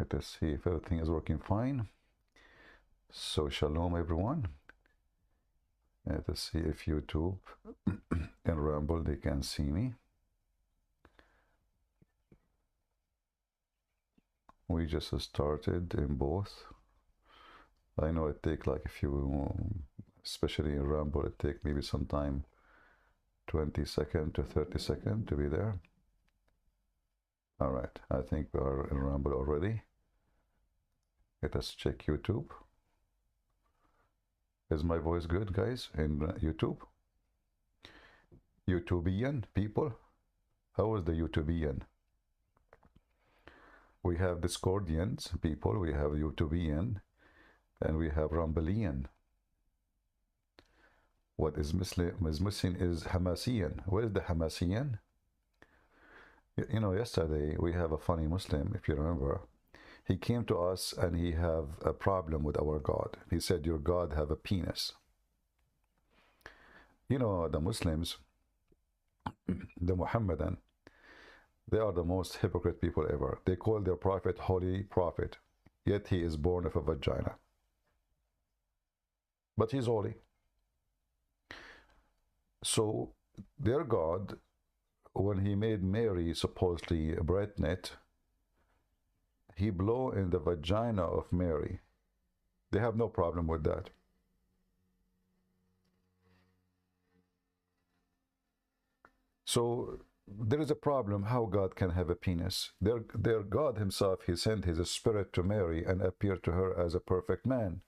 Let us see if everything is working fine. So shalom everyone. Let us see if YouTube and Rumble they can see me. We just started in both. I know it takes like a few, especially in Rumble, it takes maybe some time, 20 seconds to 30 seconds to be there. All right, I think we are in Rumble already. Let us check YouTube. Is my voice good, guys, in YouTube? YouTubian people? How is the YouTubian? We have Discordians people, we have YouTubian, and we have Rumbleian. What is missing is Hamasian. Where is the Hamasian? You know, yesterday we have a funny Muslim, if you remember. He came to us and he have a problem with our God. He said, your God have a penis. You know, the Muslims, the Muhammadan, they are the most hypocrite people ever. They call their prophet holy prophet, yet he is born of a vagina. But he's holy. So their God, when he made Mary supposedly pregnant, he blew in the vagina of Mary. They have no problem with that. So there is a problem how God can have a penis. Their God himself, he sent his spirit to Mary and appeared to her as a perfect man,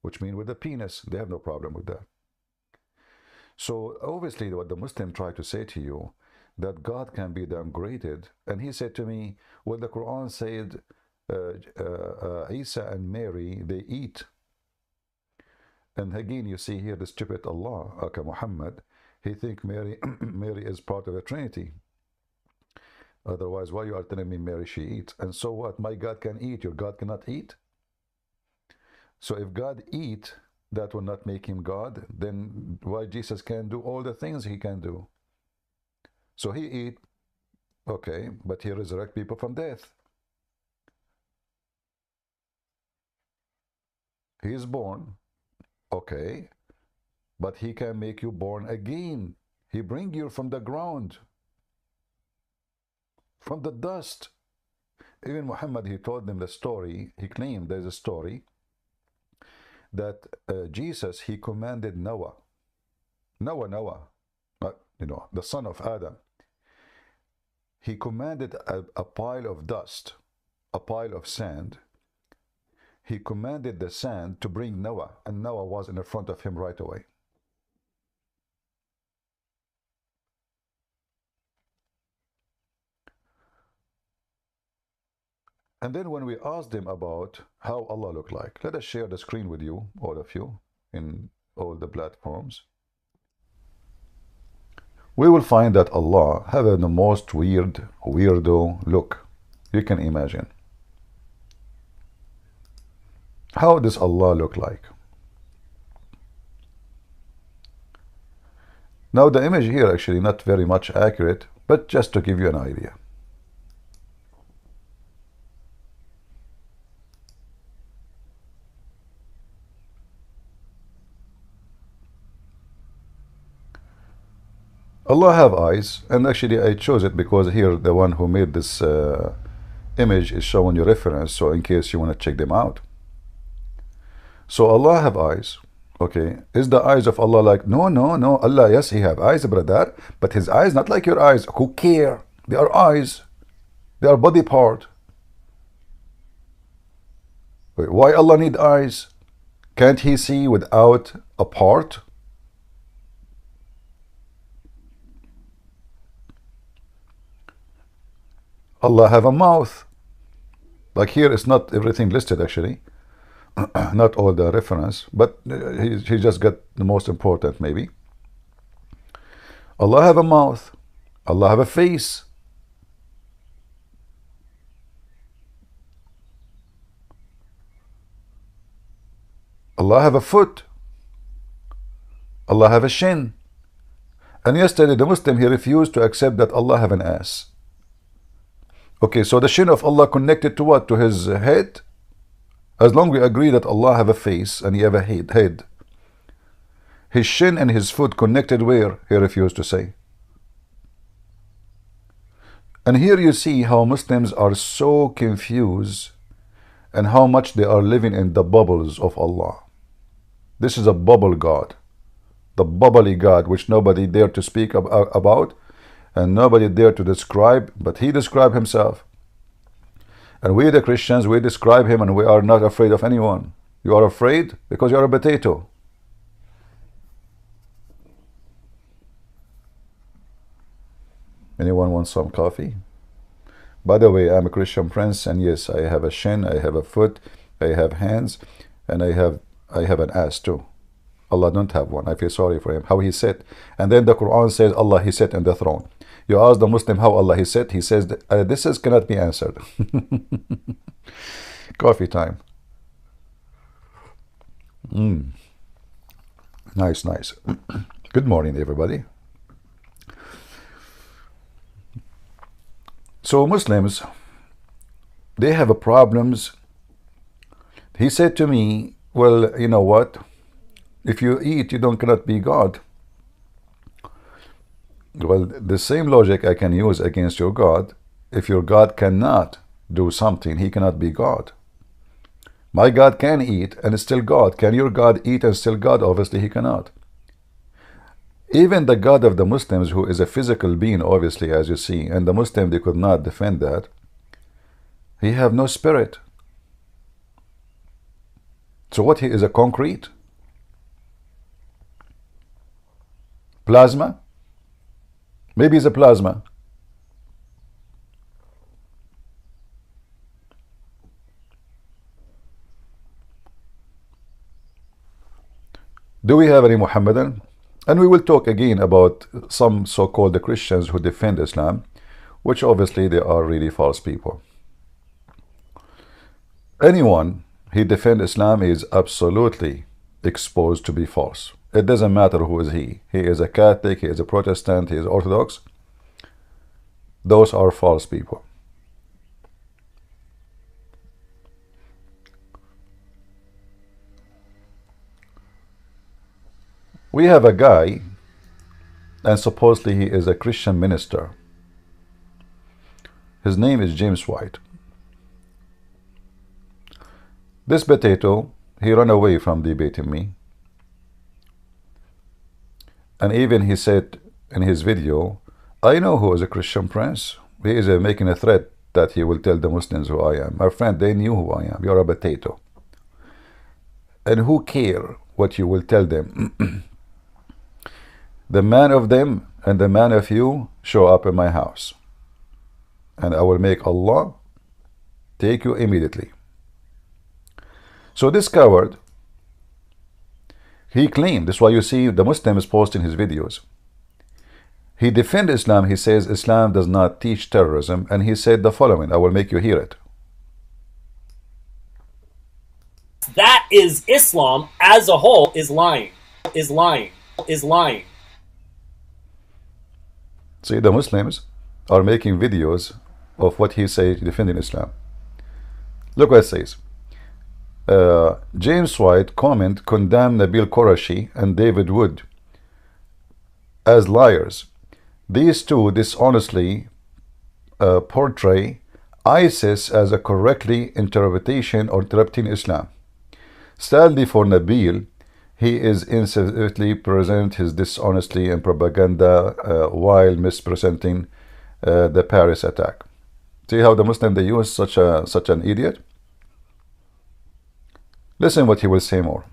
which means with a penis. They have no problem with that. So obviously what the Muslim tried to say to you, that God can be downgraded. And he said to me, well, the Quran said Isa and Mary, they eat. And again, you see here the stupid Allah, Aka Muhammad, he think Mary is part of a Trinity. Otherwise, why you are telling me Mary, she eats? And so what? My God can eat, your God cannot eat? So if God eat, that will not make him God, then why Jesus can do all the things he can do? So he eat, okay, but he resurrect people from death. He is born, okay, but he can make you born again. He bring you from the ground, from the dust. Even Muhammad, he told them the story, he claimed there's a story that Jesus, he commanded Noah, you know, the son of Adam, he commanded a pile of dust, a pile of sand. He commanded the sand to bring Noah, and Noah was in the front of him right away. And then when we asked him about how Allah looked like, let us share the screen with you, all of you, in all the platforms. We will find that Allah have the most weirdo look you can imagine. How does Allah look like? Now the image here actually not very much accurate, but just to give you an idea. Allah have eyes, and actually I chose it because here the one who made this image is showing you reference, so in case you want to check them out. So Allah have eyes, okay. Is the eyes of Allah like, no, Allah, yes, he have eyes, brother, but his eyes not like your eyes. Who care? They are eyes. They are body part. Wait, why Allah need eyes? Can't he see without a part? Allah have a mouth. Like here, it's not everything listed actually. Not all the reference, but he just got the most important maybe. Allah have a mouth. Allah have a face. Allah have a foot. Allah have a shin. And yesterday the Muslim, he refused to accept that Allah have an ass. Okay, so the shin of Allah connected to what? To his head? As long as we agree that Allah have a face and he have a head, his shin and his foot connected where? He refused to say. And here you see how Muslims are so confused and how much they are living in the bubbles of Allah. This is a bubble God, the bubbly God which nobody dare to speak about and nobody dare to describe, but he described himself. And we the Christians, we describe him and we are not afraid of anyone. You are afraid because you are a potato. Anyone want some coffee? By the way, I'm a Christian prince, and yes, I have a shin, I have a foot, I have hands, and I have an ass too. Allah don't have one. I feel sorry for him. How he sit. And then the Quran says Allah he sit on the throne. You ask the Muslim how Allah he sit, he says this cannot be answered. Coffee time. Nice, nice. Good morning, everybody. So Muslims, they have problems. He said to me, well, you know what? If you eat, you cannot be God. Well, the same logic I can use against your God. If your God cannot do something, he cannot be God. My God can eat and is still God. Can your God eat and still God? Obviously he cannot. Even the God of the Muslims, who is a physical being, obviously, as you see, and the Muslim, they could not defend that. He have no spirit. So what, he is a concrete? Plasma? Maybe he's a plasma. Do we have any Muhammadan? And we will talk again about some so-called Christians who defend Islam, which obviously they are really false people. Anyone who defends Islam is absolutely exposed to be false. It doesn't matter who is he. He is a Catholic, he is a Protestant, he is Orthodox. Those are false people. We have a guy, and supposedly he is a Christian minister. His name is James White. This potato, he ran away from debating me. And even he said in his video, I know who is a Christian prince. He is making a threat that he will tell the Muslims who I am. My friend, they knew who I am. You're a potato. And who care what you will tell them? The man of them and the man of you show up in my house, and I will make Allah take you immediately. So this coward, he claimed, this is why you see the Muslims posting his videos. He defends Islam. He says Islam does not teach terrorism, and he said the following. I will make you hear it. That is Islam as a whole is lying, is lying, is lying. See, the Muslims are making videos of what he says defending Islam. Look what it says. James White comment condemned Nabil Qureshi and David Wood as liars. These two dishonestly portray ISIS as a correctly interpretation or interpreting Islam. Sadly for Nabil, he is insufficiently present his dishonesty and propaganda while misrepresenting the Paris attack. See how the Muslim, they use such an idiot? Listen what he will say more.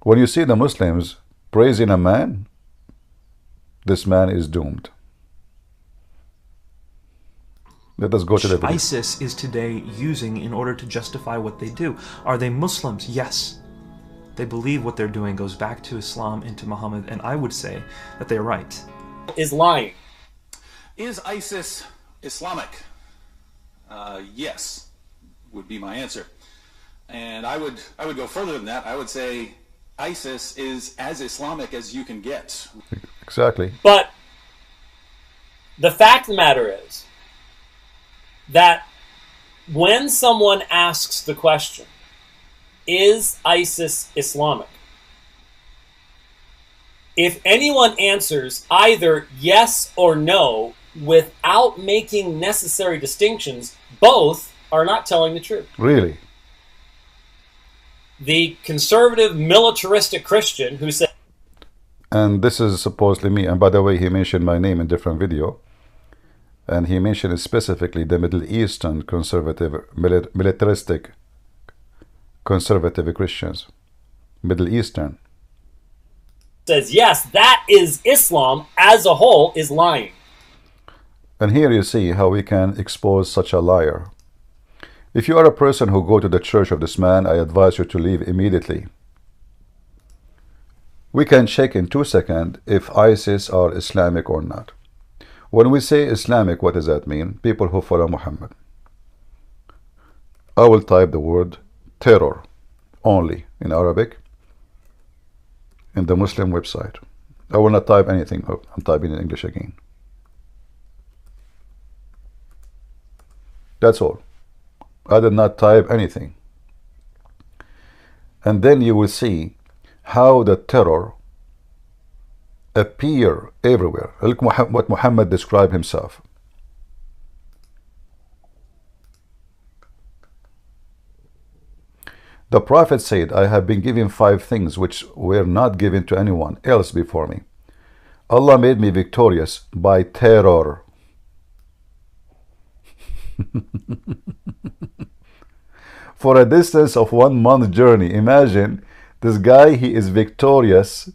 When you see the Muslims praising a man, this man is doomed. Let us go to the video. ISIS is today using in order to justify what they do. Are they Muslims? Yes. They believe what they're doing goes back to Islam and to Muhammad, and I would say that they're right. Is lying. Is ISIS Islamic? Yes, would be my answer. And I would go further than that. I would say ISIS is as Islamic as you can get. Exactly. But The fact of the matter is that when someone asks the question, is ISIS Islamic? If anyone answers either yes or no without making necessary distinctions, both are not telling the truth. Really? The conservative militaristic Christian who said, and this is supposedly me, and by the way, he mentioned my name in different video, and he mentioned specifically the Middle Eastern conservative, militaristic conservative Christians. Middle Eastern. Says, yes, that is Islam as a whole is lying. And here you see how we can expose such a liar. If you are a person who go to the church of this man, I advise you to leave immediately. We can check in 2 seconds if ISIS are Islamic or not. When we say Islamic, what does that mean? People who follow Muhammad. I will type the word terror only in Arabic in the Muslim website. I will not type anything up. I'm typing in English again. That's all. I did not type anything. And then you will see how the terror appear everywhere. Look what Muhammad described himself. The Prophet said, I have been given 5 things which were not given to anyone else before me. Allah made me victorious by terror. For a distance of 1 month journey. Imagine this guy, he is victorious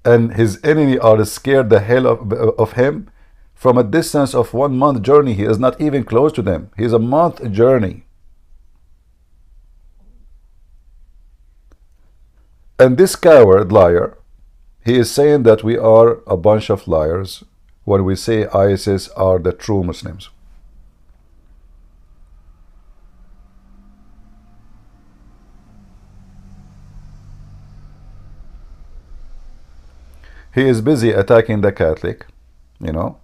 and his enemy are scared the hell of him. From a distance of 1 month journey, he is not even close to them. He is a month journey. And this coward liar, he is saying that we are a bunch of liars when we say ISIS are the true Muslims. He is busy attacking the Catholic, you know,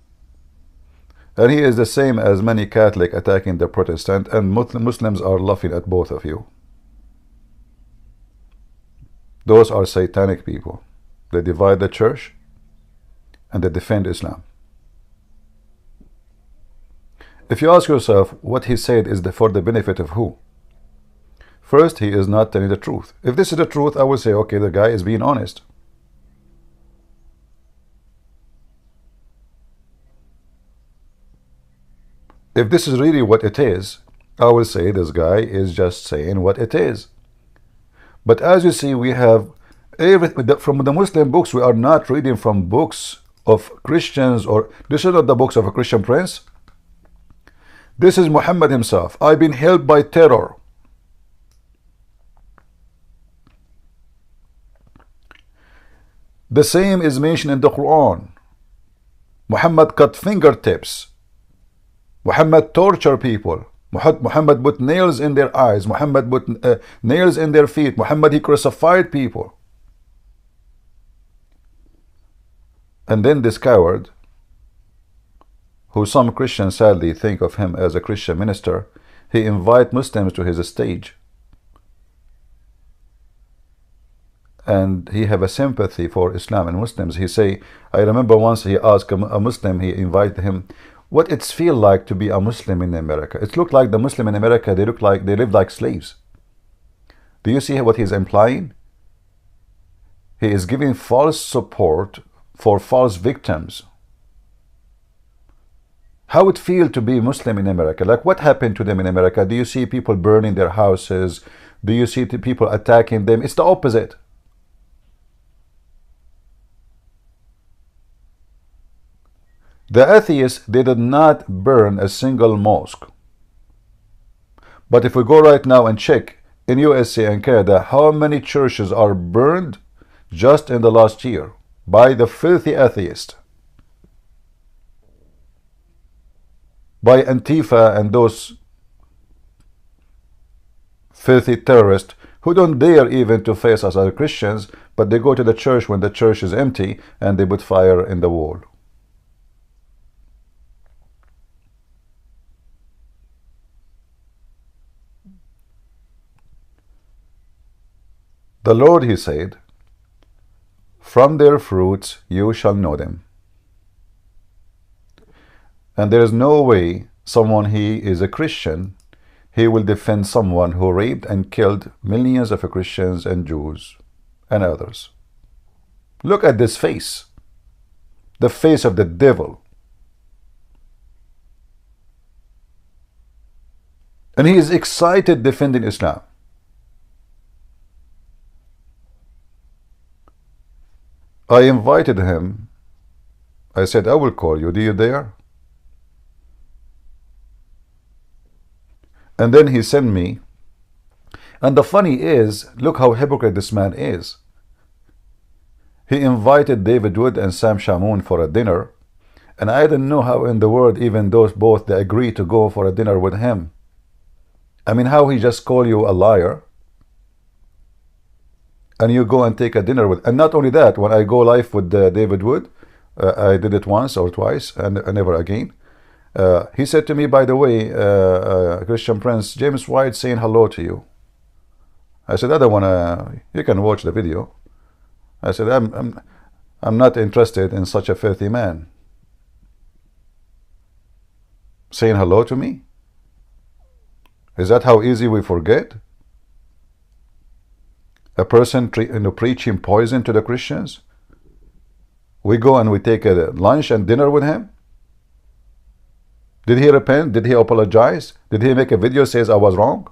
and he is the same as many Catholic attacking the Protestant, and Muslims are laughing at both of you. Those are satanic people. They divide the church and they defend Islam. If you ask yourself what he said is for the benefit of who? First, he is not telling the truth. If this is the truth, I will say, okay, the guy is being honest. If this is really what it is, I will say this guy is just saying what it is. But as you see, we have everything from the Muslim books. We are not reading from books of Christians, or this is not the books of a Christian prince. This is Muhammad himself. I've been held by terror. The same is mentioned in the Quran. Muhammad cut fingertips. Muhammad tortured people. Muhammad put nails in their eyes. Muhammad put nails in their feet. Muhammad, he crucified people. And then this coward, who some Christians sadly think of him as a Christian minister, he invite Muslims to his stage. And he have a sympathy for Islam and Muslims. He say, I remember once he asked a Muslim, he invited him, what it's feel like to be a Muslim in America. It looked like the Muslim in America, they live like slaves. Do you see what he's implying? He is giving false support for false victims. How it feel to be Muslim in America? Like what happened to them in America? Do you see people burning their houses? Do you see people attacking them? It's the opposite. The atheists, they did not burn a single mosque. But if we go right now and check in USA and Canada, how many churches are burned just in the last year by the filthy atheists, by Antifa and those filthy terrorists who don't dare even to face us as Christians, but they go to the church when the church is empty and they put fire in the wall. The Lord, he said, from their fruits you shall know them. And there is no way someone he is a Christian, he will defend someone who raped and killed millions of Christians and Jews and others. Look at this face, the face of the devil. And he is excited defending Islam. I invited him. I said, I will call you. Do you dare? And then he sent me. And the funny is, look how hypocrite this man is. He invited David Wood and Sam Shamoun for a dinner. And I didn't know how in the world even those both they agreed to go for a dinner with him. I mean, how he just call you a liar. And you go and take a dinner with. And not only that, when I go live with David Wood, I did it once or twice and never again. He said to me, by the way, Christian Prince, James White saying hello to you. I said, I don't want to, you can watch the video. I said, I'm not interested in such a filthy man saying hello to me. Is that how easy we forget? A person preaching poison to the Christians? We go and we take a lunch and dinner with him? Did he repent? Did he apologize? Did he make a video says I was wrong?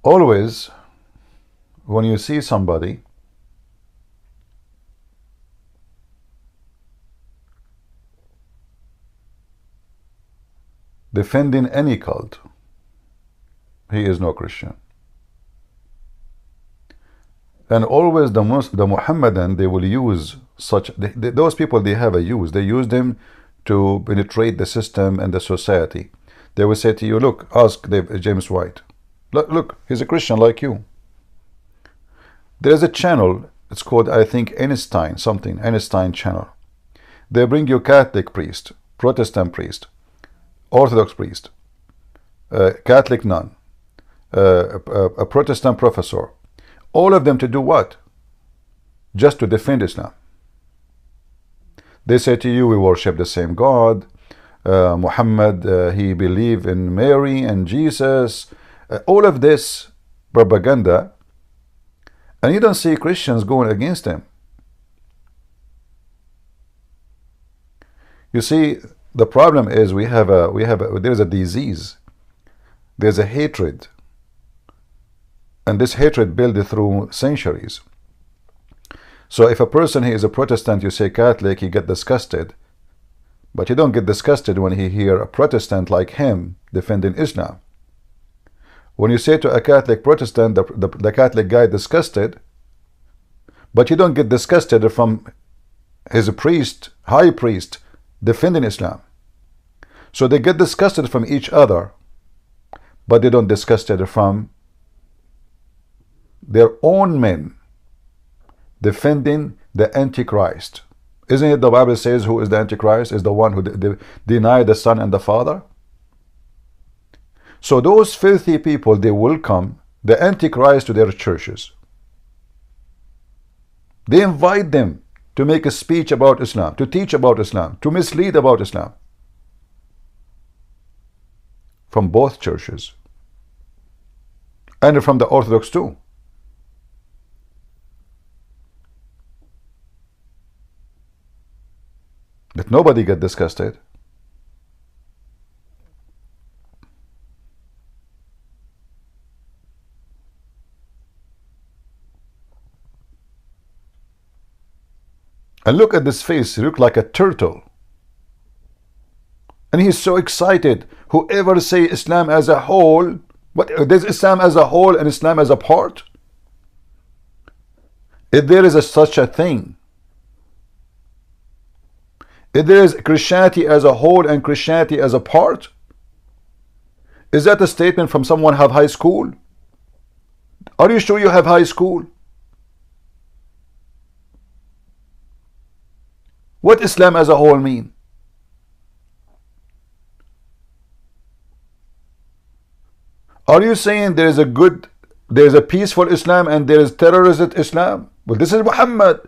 Always, when you see somebody defending any cult, he is no Christian. And always the Muhammadan, they will use such, those people, they have a use. They use them to penetrate the system and the society. They will say to you, look, ask James White. Look, he's a Christian like you. There's a channel, it's called, I think, Einstein channel. They bring you Catholic priest, Protestant priest, Orthodox priest, Catholic nun, a Protestant professor. All of them to do what? Just to defend Islam. They say to you, we worship the same God. Muhammad, he believed in Mary and Jesus. All of this propaganda, and you don't see Christians going against them. You see, the problem is there's a disease, there's a hatred, and this hatred built through centuries. So if a person he is a Protestant, you say Catholic, he get disgusted, but you don't get disgusted when he hear a Protestant like him defending Islam. When you say to a Catholic Protestant, the Catholic guy disgusted, but you don't get disgusted from his priest, high priest, defending Islam. So they get disgusted from each other, but they don't disgusted from their own men defending the Antichrist. Isn't it the Bible says who is the Antichrist? Is the one who denied the Son and the Father? So those filthy people, they welcome the Antichrist to their churches. They invite them to make a speech about Islam, to teach about Islam, to mislead about Islam. From both churches. And from the Orthodox too. But nobody get disgusted. And look at this face, he looks like a turtle. And he's so excited. Whoever say Islam as a whole, What, there's Islam as a whole and Islam as a part? If there is such a thing, if there is Christianity as a whole and Christianity as a part, is that a statement from someone have high school? Are you sure you have high school? What Islam as a whole mean? Are you saying there is a peaceful Islam and there is terrorist Islam? Well, this is Muhammad.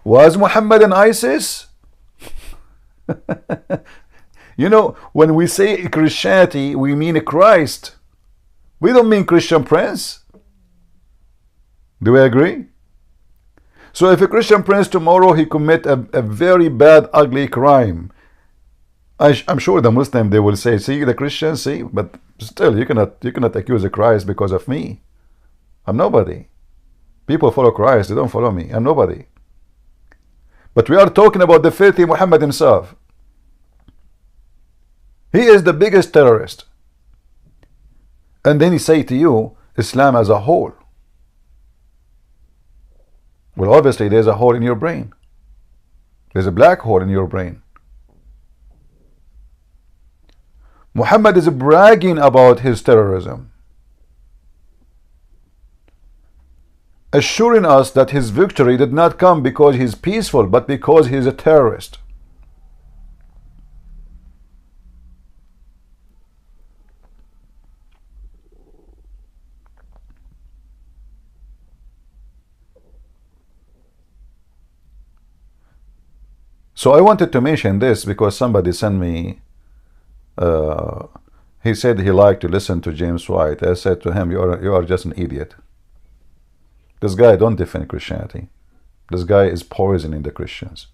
Was Muhammad an ISIS? You know, when we say Christianity, we mean Christ. We don't mean Christian Prince. Do we agree? So if a Christian Prince tomorrow he commit a very bad, ugly crime, I'm sure the Muslim, they will say, see, the Christians, see, but still you cannot accuse a Christ because of me. I'm nobody. People follow Christ, they don't follow me. I'm nobody. But we are talking about the filthy Muhammad himself. He is the biggest terrorist. And then he say to you, Islam as a whole. Well, obviously there's a hole in your brain. There's a black hole in your brain. Muhammad is bragging about his terrorism, assuring us that his victory did not come because he's peaceful, but because he's a terrorist. So I wanted to mention this because somebody sent me, he said he liked to listen to James White. I said to him, you are just an idiot. This guy don't defend Christianity. This guy is poisoning the Christians.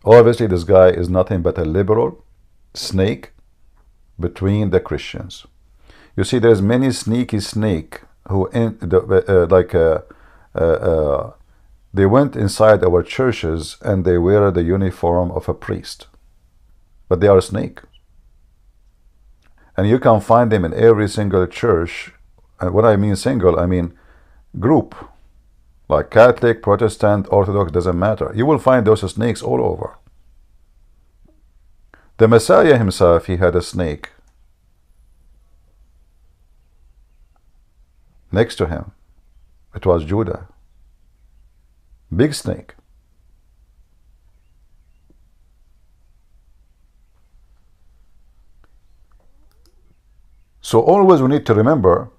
Obviously this guy is nothing but a liberal snake between the Christians. You see, there's many sneaky snake who they went inside our churches and they wear the uniform of a priest, but they are a snake. And you can find them in every single church. And when I mean single, I mean group, like Catholic, Protestant, Orthodox, doesn't matter. You will find those snakes all over. The Messiah himself, he had a snake next to him. It was Judah. Big snake. So always we need to remember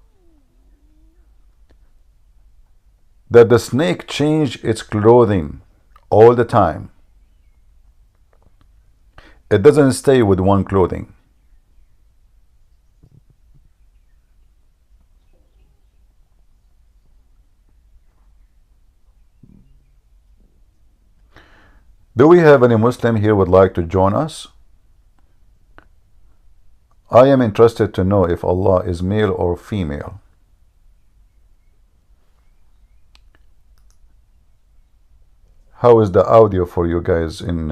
that the snake changed its clothing all the time. It doesn't stay with one clothing. Do we have any Muslim here would like to join us? I am interested to know if Allah is male or female. How is the audio for you guys in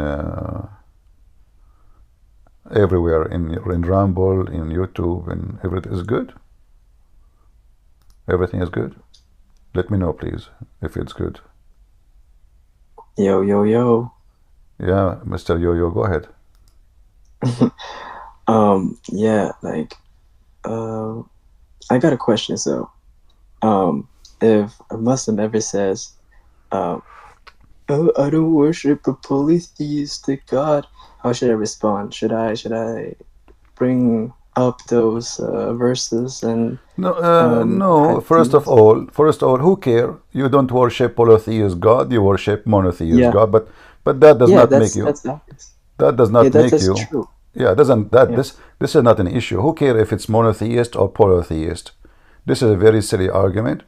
everywhere, in Rumble, in YouTube, and everything is good? Everything is good? Let me know, please, if it's good. Yo, yo, yo. Yeah, Mr. Yo-Yo, go ahead. Yeah, like, I got a question. So, if a Muslim ever says, oh, I don't worship a polytheistic God, how should I respond? Should I bring up those verses and no, first of all, who care? You don't worship polytheist God, you worship monotheist God, but that does not make you. That does not make you. True. Yeah, doesn't that this is not an issue. Who care if it's monotheist or polytheist? This is a very silly argument.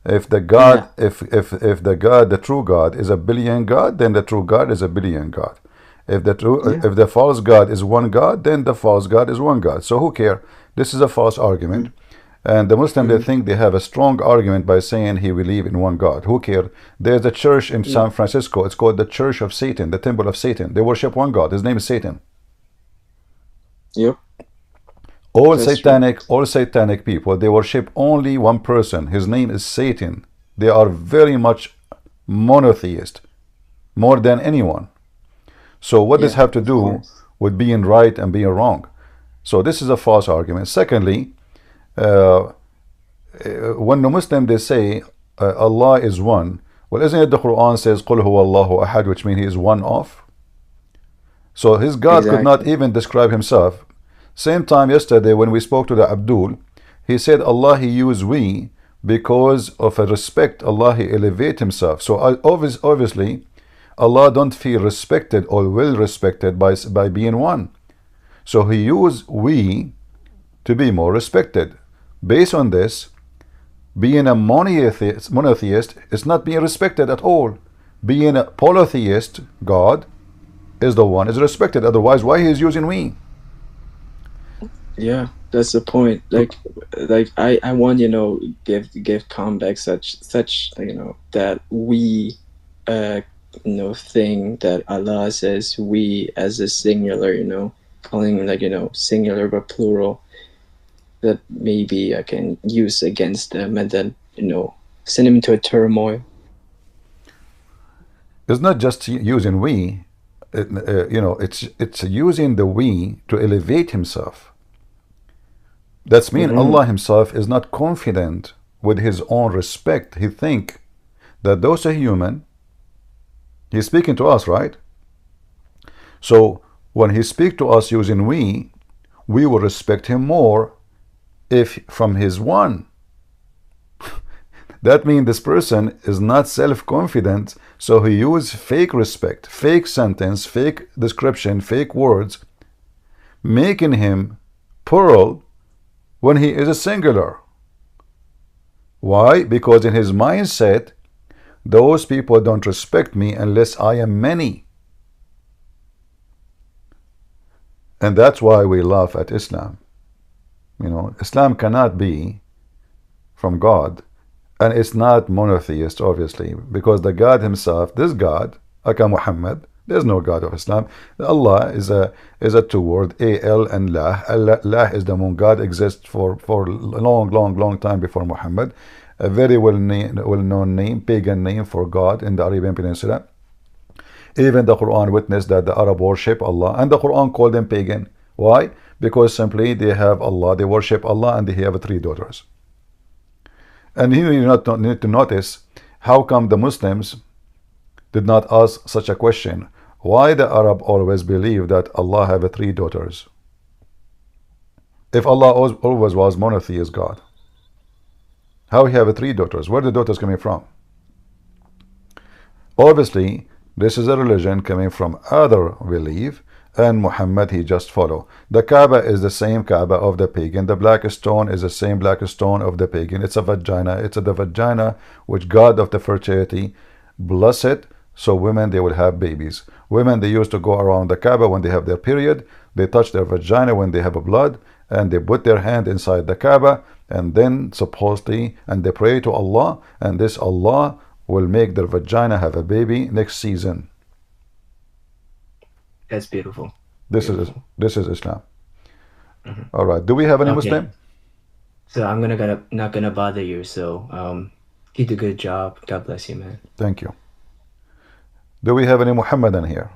If the God, if the God, the true God, is a billion God, then the true God is a billion God. If the false God is one God, then the false God is one God. So who care? This is a false argument. And the Muslims, they think they have a strong argument by saying he believe in one God. Who care? There's a church in San Francisco. It's called the Church of Satan, the Temple of Satan. They worship one God. His name is Satan. Yep. That's true. All satanic people, they worship only one person. His name is Satan. They are very much monotheist, more than anyone. So what does Yeah, have to of do course. with being right and being wrong? So this is a false argument. Secondly, uh, when the Muslim they say Allah is one, well, isn't it the Quran says قُلْ هُوَ اللَّهُ أَحَدٌ, which means he is one of? So his God could not Exactly. even describe himself. Same time yesterday when we spoke to the Abdul, he said Allah he used we because of a respect Allah he elevate himself. So obviously Allah don't feel respected or well respected by being one. So he used we to be more respected. Based on this, being a monotheist is not being respected at all. Being a polytheist, God is the one is respected. Otherwise, why he is using we? Yeah, that's the point. I want, give comeback such, that we, uh thing that Allah says we as a singular, calling like, singular but plural, that maybe I can use against them, and then, send them into a turmoil. It's not just using we. It's using the we to elevate himself. That's mean Mm-hmm. Allah himself is not confident with his own respect. He think that those are human. He's speaking to us, right? So when he speak to us using we will respect him more if from his one. That means this person is not self-confident, so he use fake respect, fake sentence, fake description, fake words, making him plural when he is a singular. Why? Because in his mindset, those people don't respect me unless I am many. And that's why we laugh at Islam. Islam cannot be from God, and it's not monotheist, obviously, because the God himself, this God, Aka Muhammad, there's no God of Islam. Allah is a two word, al and lah. Allah is the moon. God exists for a long time before Muhammad. A very well-known name, pagan name for God in the Arabian Peninsula. Even the Quran witnessed that the Arab worship Allah, and the Quran called them pagan. Why? Because simply they have Allah, they worship Allah, and they have three daughters. And here you need to notice how come the Muslims did not ask such a question. Why the Arab always believe that Allah have three daughters? If Allah always was monotheist God, how he have three daughters? Where the daughters coming from? Obviously, this is a religion coming from other belief, and Muhammad he just follow. The Kaaba is the same Kaaba of the pagan. The black stone is the same black stone of the pagan. It's a vagina. It's the vagina which God of the fertility bless it, so women they will have babies. Women they used to go around the Kaaba when they have their period. They touch their vagina when they have a blood, and they put their hand inside the Kaaba, and then supposedly and they pray to Allah, and this Allah will make their vagina have a baby next season. That's beautiful. This is Islam. All right. Do we have any Muslim? So I'm not gonna bother you. So you did a good job. God bless you, man. Thank you. Do we have any Muhammadan here?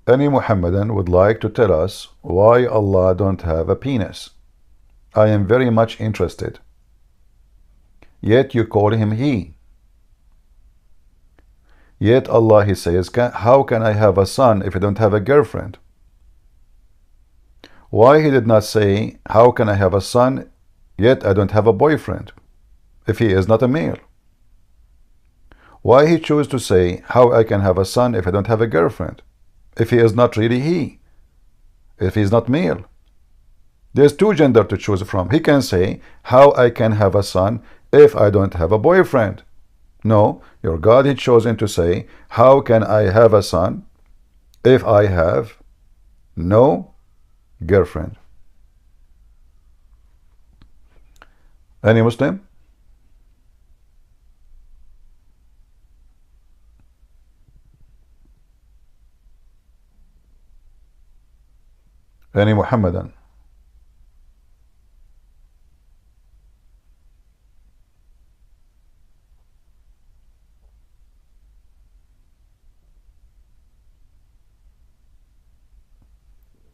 Any Muhammadan would like to tell us why Allah don't have a penis? I am very much interested. Yet you call him he. Yet Allah he says, how can I have a son if I don't have a girlfriend? Why he did not say, how can I have a son yet I don't have a boyfriend if he is not a male? Why he chose to say, how I can have a son if I don't have a girlfriend if he is not really he, if he is not male? There's two gender to choose from. He can say, how I can have a son if I don't have a boyfriend. No, your God had chosen to say, how can I have a son if I have no girlfriend? Any Muslim? Any Muhammadan?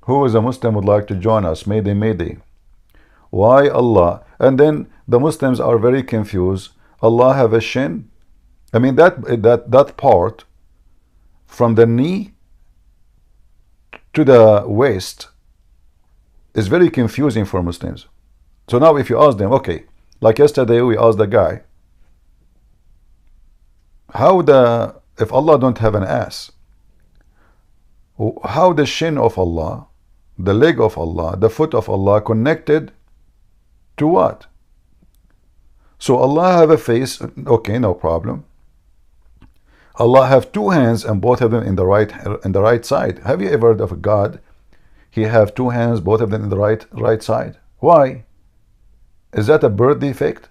Who is a Muslim would like to join us? Mayday, mayday. Why Allah? And then the Muslims are very confused. Allah have a shin? I mean that part from the knee to the waist is very confusing for Muslims. So now if you ask them, okay, like yesterday we asked the guy, if Allah don't have an ass, how the shin of Allah, the leg of Allah, the foot of Allah connected to what? So Allah have a face, okay, no problem. Allah have two hands and both of them in the right side. Have you ever heard of a God? He have two hands, both of them in the right side. Why? Is that a birth defect?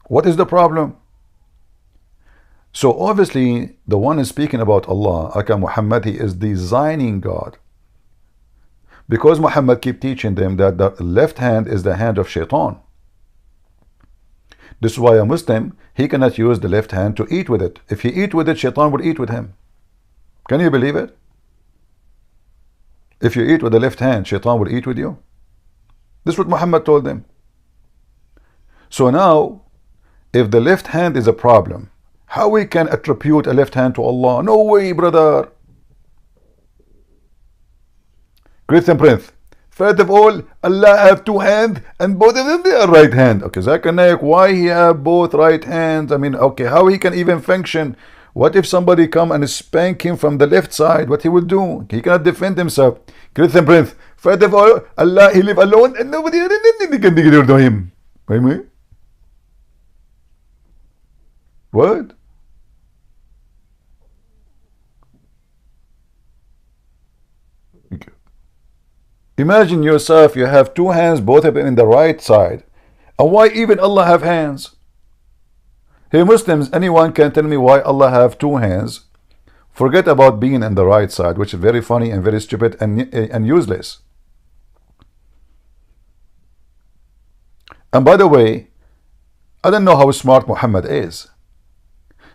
What is the problem? So obviously the one is speaking about Allah, Aka Muhammad, he is designing God. Because Muhammad keep teaching them that the left hand is the hand of Shaitan. This is why a Muslim, he cannot use the left hand to eat with it. If he eat with it, Shaitan will eat with him. Can you believe it? If you eat with the left hand, Shaitan will eat with you. This is what Muhammad told them. So now, if the left hand is a problem, how we can attribute a left hand to Allah? No way, brother. Christian Prince, first of all, Allah have two hands and both of them they are right hand. Okay, Zakanek, why he have both right hands? I mean, okay, how he can even function? What if somebody come and spank him from the left side? What he will do? He cannot defend himself. Christian Prince, first of all, Allah, he live alone and nobody can do him. What? Imagine yourself, you have two hands, both of them in the right side. And why even Allah have hands? Hey Muslims, anyone can tell me why Allah have two hands? Forget about being in the right side, which is very funny and very stupid and useless. And by the way, I don't know how smart Muhammad is.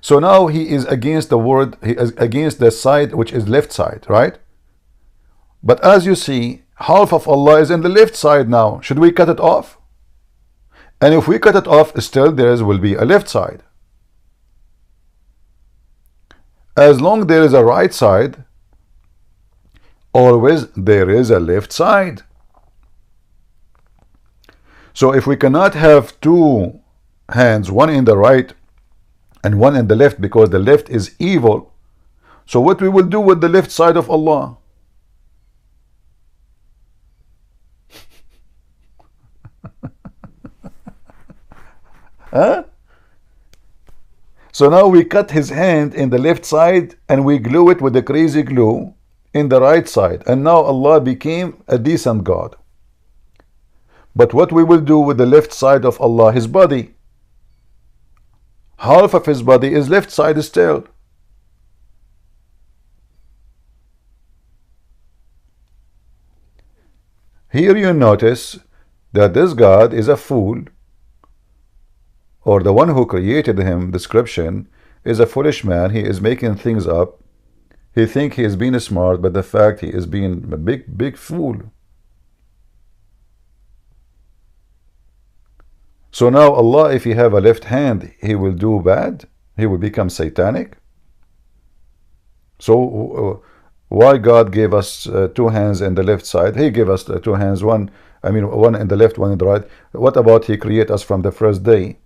So now he is against the word, he is against the side which is left side, right? But as you see, half of Allah is in the left side now. Should we cut it off? And if we cut it off, still there will be a left side. As long there is a right side, always there is a left side. So if we cannot have two hands, one in the right and one in the left, because the left is evil, so what we will do with the left side of Allah? Huh? So now we cut his hand in the left side and we glue it with the crazy glue in the right side, and now Allah became a decent God. But what we will do with the left side of Allah, his body, half of his body is left side still. Here you notice that this God is a fool, or the one who created him, description, is a foolish man. He is making things up. He thinks he is being smart, but the fact he is being a big fool. So now Allah, if he have a left hand, he will do bad? He will become satanic? So why God gave us two hands in the left side? He gave us two hands, one in the left, one in the right. What about he create us from the first day?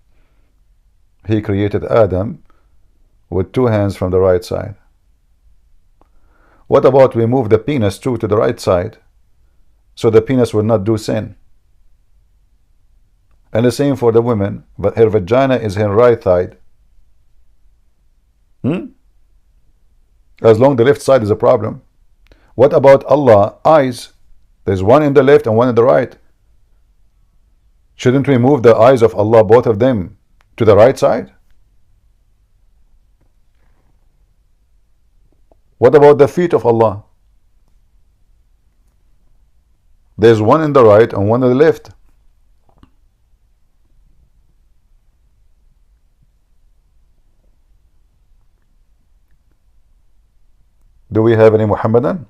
He created Adam with two hands from the right side. What about we move the penis too to the right side, so the penis will not do sin? And the same for the women, but her vagina is her right side. As long the left side is a problem. What about Allah? Eyes. There's one in the left and one in the right. Shouldn't we move the eyes of Allah, both of them, to the right side? What about the feet of Allah? There's one in the right and one on the left. Do we have any Muhammadan?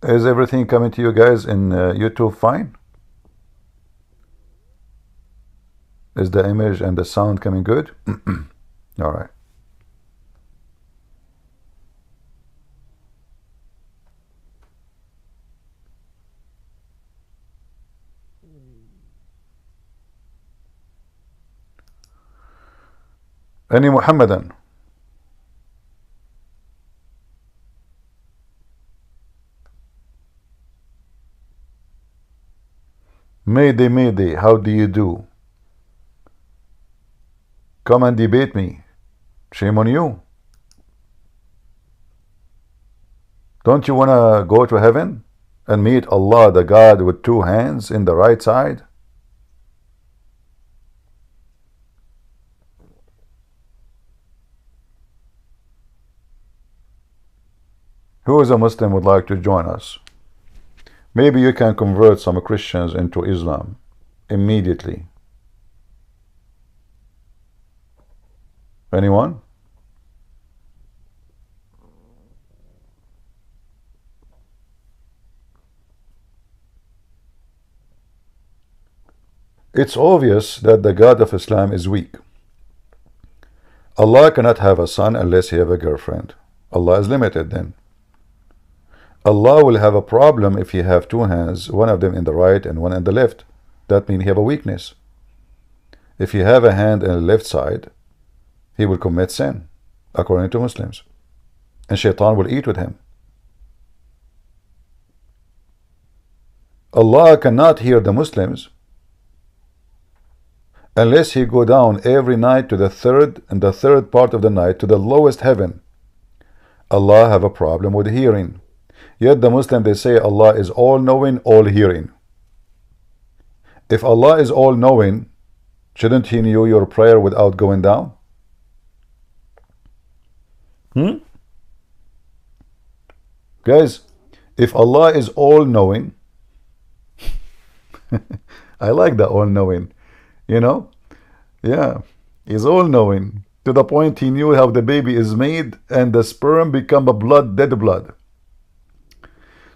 Is everything coming to you guys in YouTube fine? Is the image and the sound coming good? All right. Any Muhammadan? Mayday, Mayday, how do you do? Come and debate me. Shame on you. Don't you want to go to heaven and meet Allah, the God with two hands in the right side? Who is a Muslim would like to join us? Maybe you can convert some Christians into Islam immediately. Anyone? It's obvious that the God of Islam is weak. Allah cannot have a son unless he have a girlfriend. Allah is limited then. Allah will have a problem if he have two hands, one of them in the right and one in the left. That means he have a weakness. If he have a hand in the left side, he will commit sin, according to Muslims. And shaitan will eat with him. Allah cannot hear the Muslims unless he go down every night to the third part of the night to the lowest heaven. Allah have a problem with hearing. Yet the Muslim, they say Allah is all-knowing, all-hearing. If Allah is all-knowing, shouldn't he know your prayer without going down? Guys, if Allah is all-knowing, I like the all-knowing, you know? Yeah, he's all-knowing to the point he knew how the baby is made and the sperm become a blood, dead blood.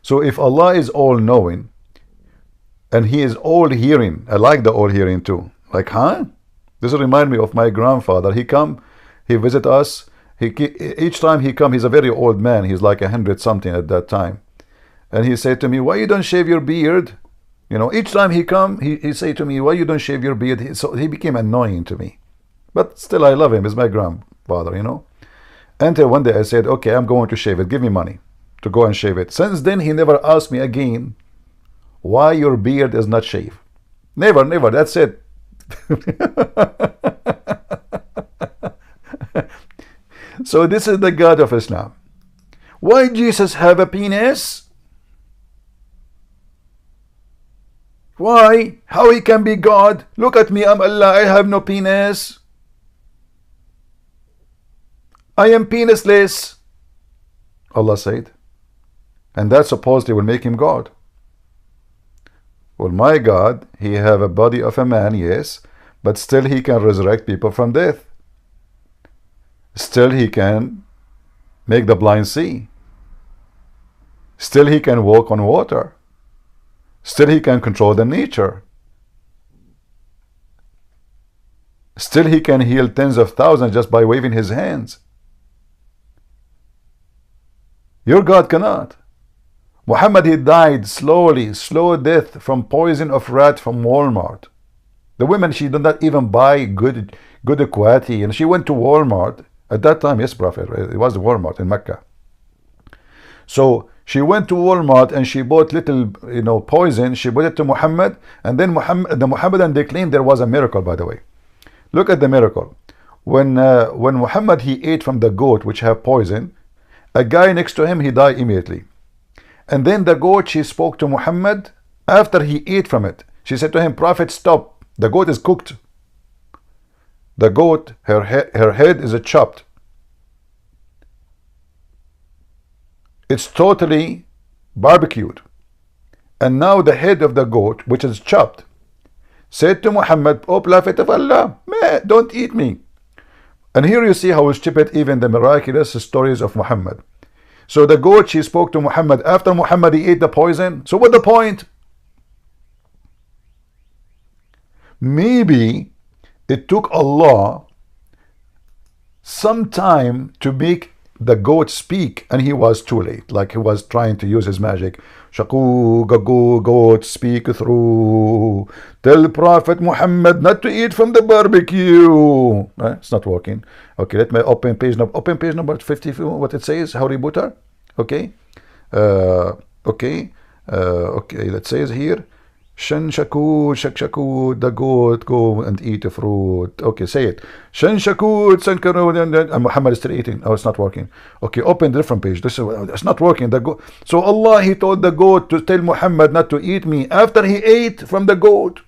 So if Allah is all-knowing and he is all-hearing, I like the all-hearing too. Like, huh? This reminds me of my grandfather. He come, he visit us. Each time he come, he's a very old man. He's like 100 something at that time. And he said to me, why you don't shave your beard? You know, each time he come, he say to me, why you don't shave your beard? So he became annoying to me. But still I love him. He's my grandfather, you know. Until one day I said, okay, I'm going to shave it. Give me money to go and shave it. Since then, he never asked me again why your beard is not shaved. Never, never. That's it. So this is the God of Islam. Why Jesus have a penis? Why? How he can be God? Look at me, I'm Allah, I have no penis. I am penisless, Allah said. And that supposedly will make him God. Well, my God, he have a body of a man, yes, but still he can resurrect people from death. Still he can make the blind see. Still he can walk on water. Still he can control the nature. Still he can heal tens of thousands just by waving his hands. Your God cannot. Muhammad, he died slowly, slow death from poison of rat from Walmart. The woman, she did not even buy good quality, and she went to Walmart at that time. Yes, Prophet, it was Walmart in Mecca. So she went to Walmart and she bought little, poison. She bought it to Muhammad, and then the Muhammadan, they claimed there was a miracle. By the way, look at the miracle. when Muhammad he ate from the goat which have poison, a guy next to him he died immediately. And then the goat, she spoke to Muhammad after he ate from it. She said to him, Prophet, stop, the goat is cooked. The goat, her head is chopped. It's totally barbecued. And now the head of the goat, which is chopped, said to Muhammad, O Prophet of Allah, don't eat me. And here you see how stupid even the miraculous stories of Muhammad. So the goat, she spoke to Muhammad after Muhammad he ate the poison. So what's the point? Maybe it took Allah some time to make the goat speak, and he was too late. Like he was trying to use his magic. Shaku gagu goat, speak through. Tell Prophet Muhammad not to eat from the barbecue. It's not working. Okay, let me open page number 50. What it says, Harry Potter. Okay, okay, that says here. Shan shakud, shak shakud, the goat, go and eat a fruit. Okay, say it. Shan shakud, san karud, and Muhammad is still eating. Oh, it's not working. Okay, open different page. This is, it's not working. The goat. So Allah, he told the goat to tell Muhammad not to eat me after he ate from the goat.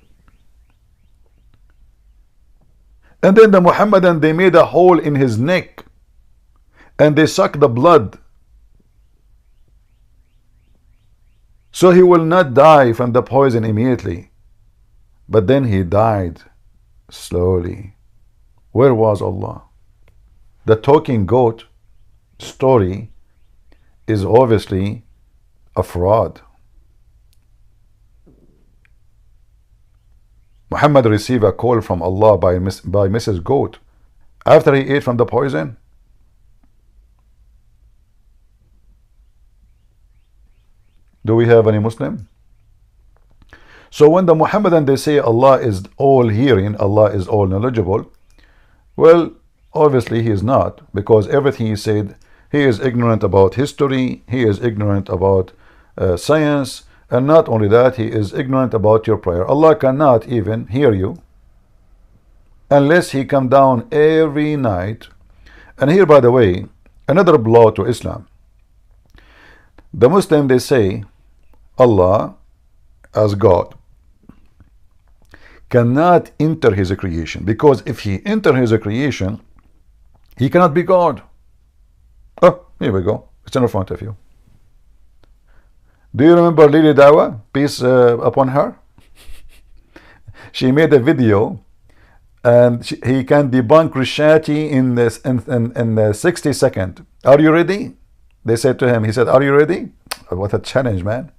And then the Muhammadan, they made a hole in his neck and they sucked the blood. So he will not die from the poison immediately. But then he died slowly. Where was Allah? The talking goat story is obviously a fraud. Muhammad received a call from Allah by Mrs. Goat after he ate from the poison. Do we have any Muslim? So when the Muhammadan, they say Allah is all hearing, Allah is all knowledgeable, well, obviously he is not, because everything he said, he is ignorant about history, he is ignorant about science, and not only that, he is ignorant about your prayer. Allah cannot even hear you unless he come down every night. And here, by the way, another blow to Islam. The Muslim, they say Allah as God cannot enter his creation, because if he enter his creation, he cannot be God. Oh, here we go. It's in front of you. Do you remember Lily Dawa, peace upon her? She made a video, and he can debunk Christianity in 60 seconds. Are you ready? They said to him, he said, are you ready? What a challenge, man.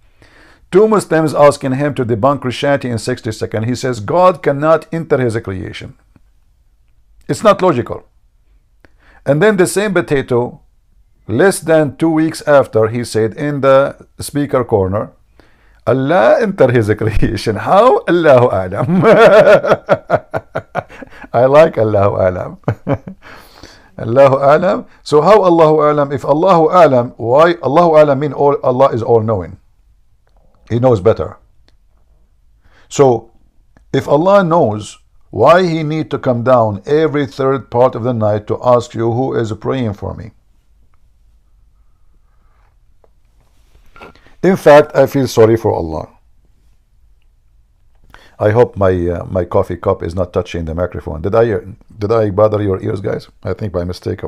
Two Muslims asking him to debunk Christianity in 60 seconds. He says, God cannot enter his creation. It's not logical. And then the same potato, less than 2 weeks after, he said in the speaker corner, Allah enter his creation. How? Allahu Alam. I like Allahu Alam. Allahu Alam. So how Allahu Alam? If Allahu Alam, why Allahu Alam mean all? Allah is all knowing. He knows better. So if Allah knows, why he need to come down every third part of the night to ask you who is praying for me? In fact, I feel sorry for Allah. I hope my coffee cup is not touching the microphone. Did I bother your ears, guys? I think by mistake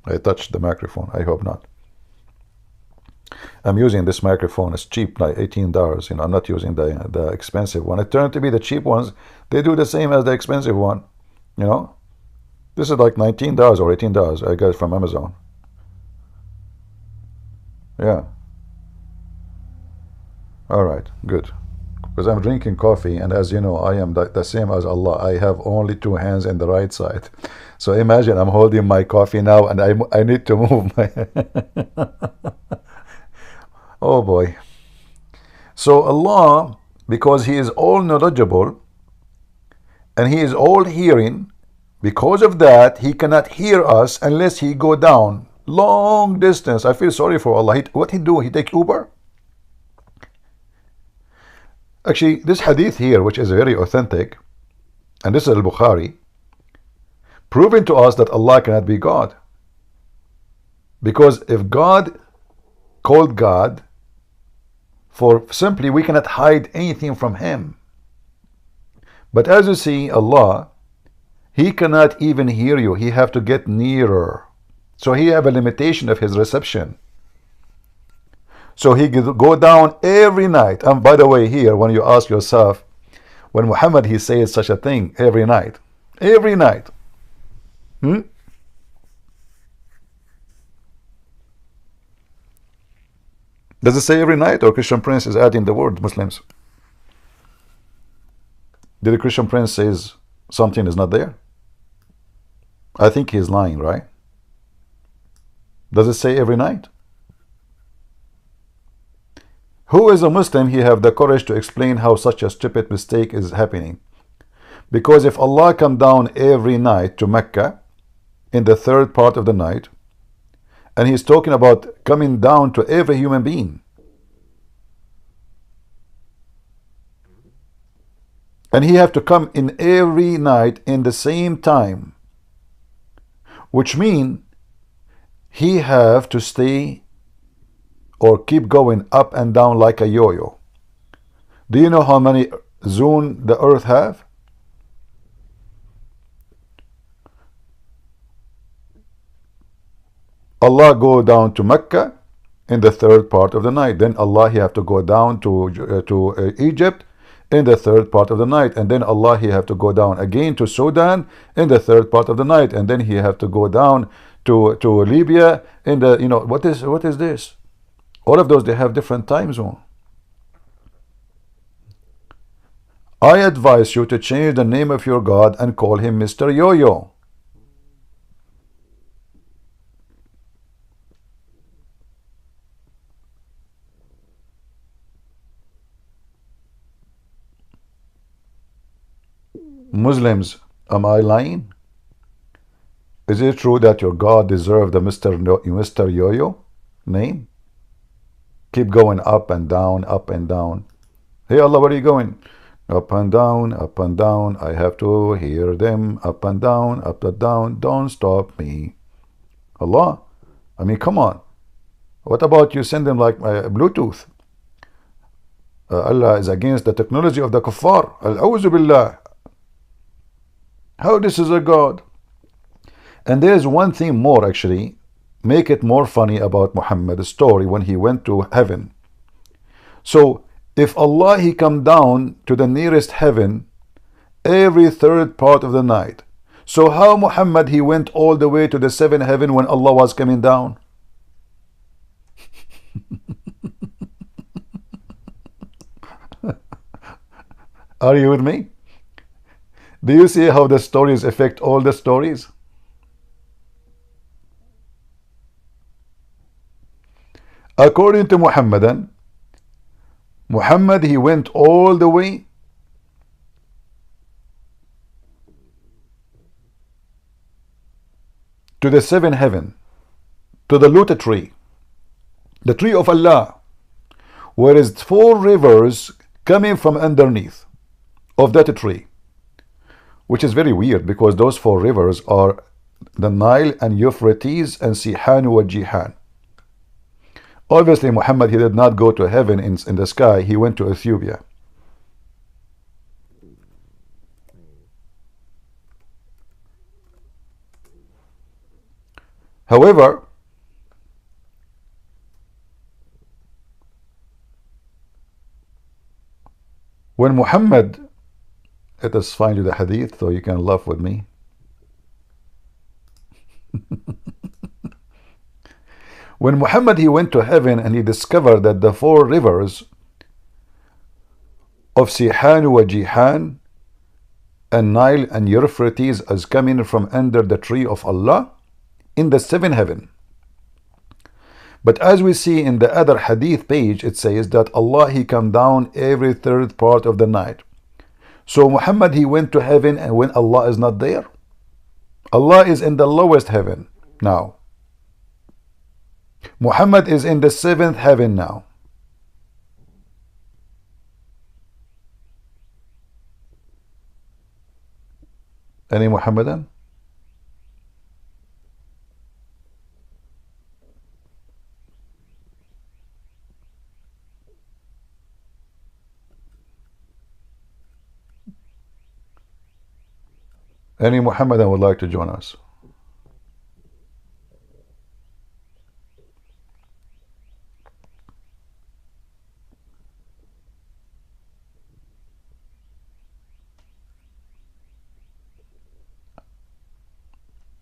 I touched the microphone. I hope not. I'm using this microphone. It's cheap, like $18. You know, I'm not using the expensive one. It turned to be the cheap ones. They do the same as the expensive one. You know, this is like $19 or $18. I got it from Amazon. Yeah. All right, good. Because I'm drinking coffee, and as you know, I am the same as Allah. I have only two hands in the right side. So imagine I'm holding my coffee now, and I need to move my. Oh boy. So Allah, because he is all knowledgeable and he is all hearing, because of that he cannot hear us unless he go down long distance. I feel sorry for Allah. What he do? He take Uber? Actually, this hadith here, which is very authentic, and this is al-Bukhari, proving to us that Allah cannot be God. Because if God called God, for simply we cannot hide anything from him. But as you see, Allah, he cannot even hear you. He have to get nearer. So he have a limitation of his reception. So he go down every night. And by the way, here, when you ask yourself, when Muhammad, he says such a thing every night. Every night. Does it say every night, or Christian Prince is adding the word Muslims? Did the Christian Prince says something is not there? I think he's lying, right? Does it say every night? Who is a Muslim, he have the courage to explain how such a stupid mistake is happening? Because if Allah come down every night to Mecca in the third part of the night, and he's talking about coming down to every human being, and he have to come in every night in the same time, which mean he have to stay or keep going up and down like a yo-yo. Do you know how many zones the earth have? Allah go down to Mecca in the third part of the night. Then Allah, he have to go down to Egypt in the third part of the night. And then Allah, he have to go down again to Sudan in the third part of the night. And then he have to go down to Libya in the, what is this? All of those, they have different time zone. I advise you to change the name of your God and call him Mr. Yo-Yo. Muslims, am I lying? Is it true that your God deserves the Mr. Yo-Yo name? Keep going up and down, up and down. Hey Allah, where are you going? Up and down, up and down. I have to hear them. Up and down, up and down. Don't stop me. Allah, I mean, come on. What about you send them like Bluetooth? Allah is against the technology of the kuffar. Al-Awzu Billah. How this is a God? And there's one thing more actually, make it more funny about Muhammad's story when he went to heaven. So if Allah, he come down to the nearest heaven every third part of the night, so how Muhammad, he went all the way to the seventh heaven when Allah was coming down? Are you with me? Do you see how the stories affect all the stories? According to Muhammadan, Muhammad, he went all the way to the seventh heaven, to the lotus tree, the tree of Allah, where is 4 rivers coming from underneath of that tree, which is very weird because those 4 rivers are the Nile and Euphrates and Sihan wa Jihan. Obviously Muhammad, he did not go to heaven in the sky, he went to Ethiopia. However, when Muhammad, let us find you the hadith so you can laugh with me. When Muhammad, he went to heaven and he discovered that the 4 rivers of Sihan wa Jihan and Nile and Euphrates is coming from under the tree of Allah in the 7th heaven. But as we see in the other hadith page, it says that Allah, he come down every third part of the night. So Muhammad, he went to heaven, and when Allah is not there, Allah is in the lowest heaven now. Muhammad is in the 7th heaven now. Any Muhammadan? Any Muhammadan would like to join us?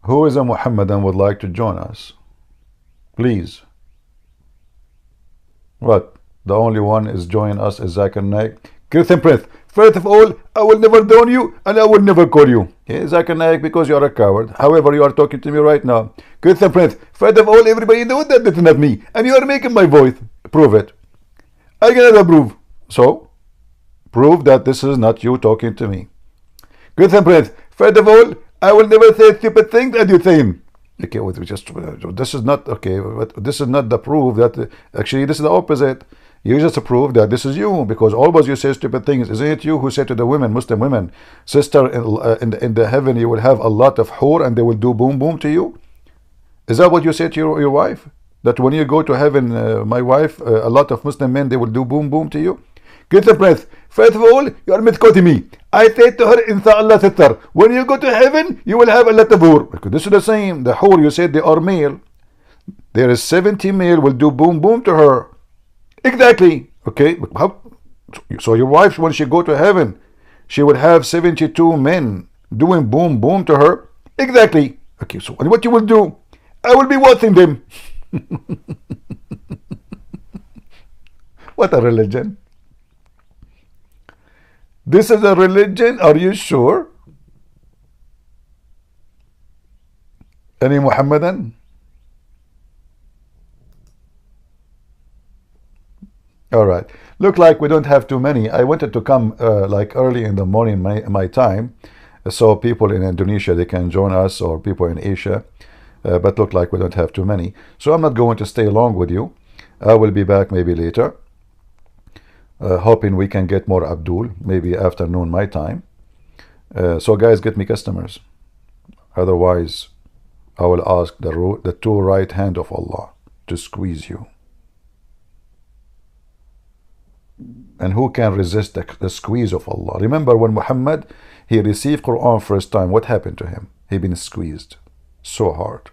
Who is a Muhammadan would like to join us? Please. What? The only one is joining us is Zakir Naik. Christian Prince, first of all, I will never down you and I will never call you. Okay, Zakir Naik, because you are a coward. However, you are talking to me right now. Christian Prince, first of all, everybody knows that it's not me. And you are making my voice. Prove it. I cannot approve. So, prove that this is not you talking to me. Christian Prince, first of all, I will never say stupid things as you say him. Okay, well, this is not okay. But this is not the proof that actually this is the opposite. You just prove that this is you, because always you say stupid things. Isn't it you who said to the women, Muslim women, sister, in the heaven you will have a lot of hur and they will do boom boom to you? Is that what you said to your wife? That when you go to heaven, my wife, a lot of Muslim men, they will do boom boom to you? Get the breath. First of all, you are misquoting me. I said to her, Inshallah sister, when you go to heaven, you will have a lot of hur. Because this is the same. The hur, you said they are male. There is 70 male will do boom boom to her. Exactly. Okay. So your wife, when she go to heaven, she would have 72 men doing boom boom to her. Exactly. Okay. So what you will do? I will be watching them. What a religion. This is a religion, are you sure? Any Muhammadan? Alright, look like we don't have too many. I wanted to come like early in the morning my time, so people in Indonesia, they can join us, or people in Asia, but look like we don't have too many. So I'm not going to stay long with you. I will be back maybe later. Hoping we can get more Abdul, maybe afternoon my time. So guys, get me customers. Otherwise, I will ask the two right hand of Allah to squeeze you. And who can resist the squeeze of Allah? Remember when Muhammad, he received Quran first time, what happened to him? He been squeezed so hard.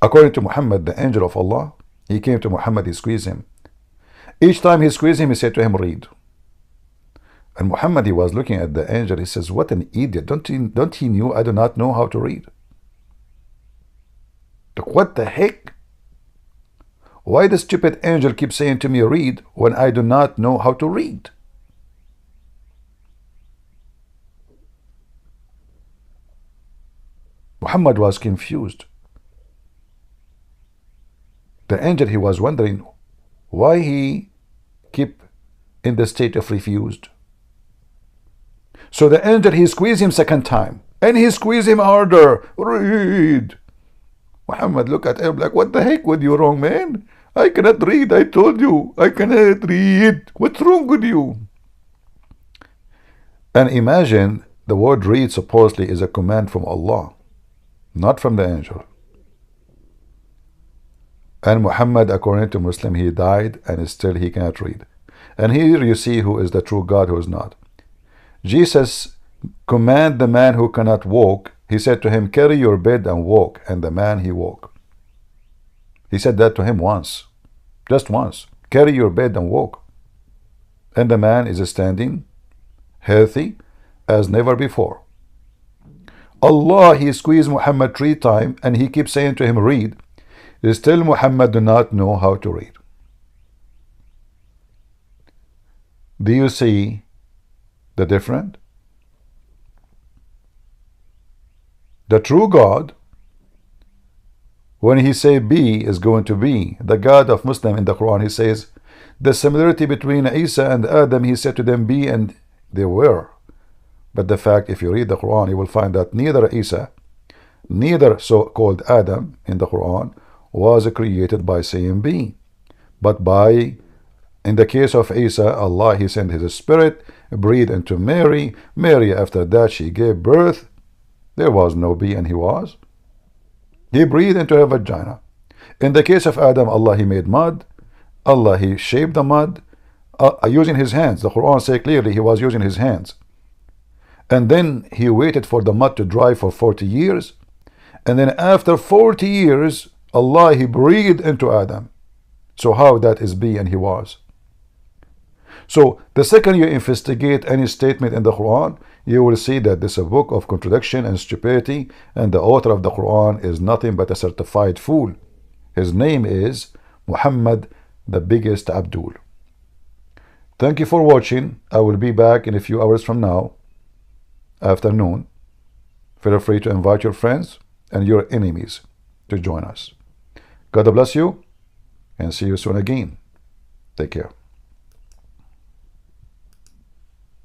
According to Muhammad, the angel of Allah, he came to Muhammad, he squeezed him. Each time he squeezed him, he said to him, read. And Muhammad, he was looking at the angel, he says, what an idiot. Don't he knew I do not know how to read? What the heck? Why the stupid angel keeps saying to me, read, when I do not know how to read? Muhammad was confused. The angel, he was wondering why he keep in the state of refused. So the angel, he squeezed him second time, and he squeezed him harder. Read. Muhammad look at him like, what the heck with you, wrong man? I cannot read. I told you I cannot read. What's wrong with you? And imagine, the word read supposedly is a command from Allah, not from the angel. And Muhammad, according to Muslim, he died and still he cannot read. And here you see who is the true God, who is not. Jesus command the man who cannot walk. He said to him, carry your bed and walk. And the man, he walked. He said that to him once, just once. Carry your bed and walk. And the man is standing healthy as never before. Allah, he squeezed Muhammad 3 times and he keeps saying to him, read. Still Muhammad do not know how to read. Do you see the difference? The true God, when he say be, is going to be. The God of Muslim in the Quran, he says, the similarity between Isa and Adam, he said to them, be, and they were. But the fact, if you read the Quran, you will find that neither Isa, neither so-called Adam in the Quran, was created by saying be, but by, in the case of Isa, Allah, he sent his spirit, breathed into Mary. Mary, after that, she gave birth. There was no be, and he was. He breathed into her vagina. In the case of Adam, Allah, he made mud. Allah, he shaped the mud using his hands. The Quran says clearly he was using his hands. And then he waited for the mud to dry for 40 years. And then after 40 years, Allah, he breathed into Adam. So how that is be and he was? So the second you investigate any statement in the Quran, you will see that this is a book of contradiction and stupidity, and the author of the Quran is nothing but a certified fool. His name is Muhammad, the biggest Abdul. Thank you for watching. I will be back in a few hours from now, afternoon. Feel free to invite your friends and your enemies to join us. God bless you, and see you soon again. Take care.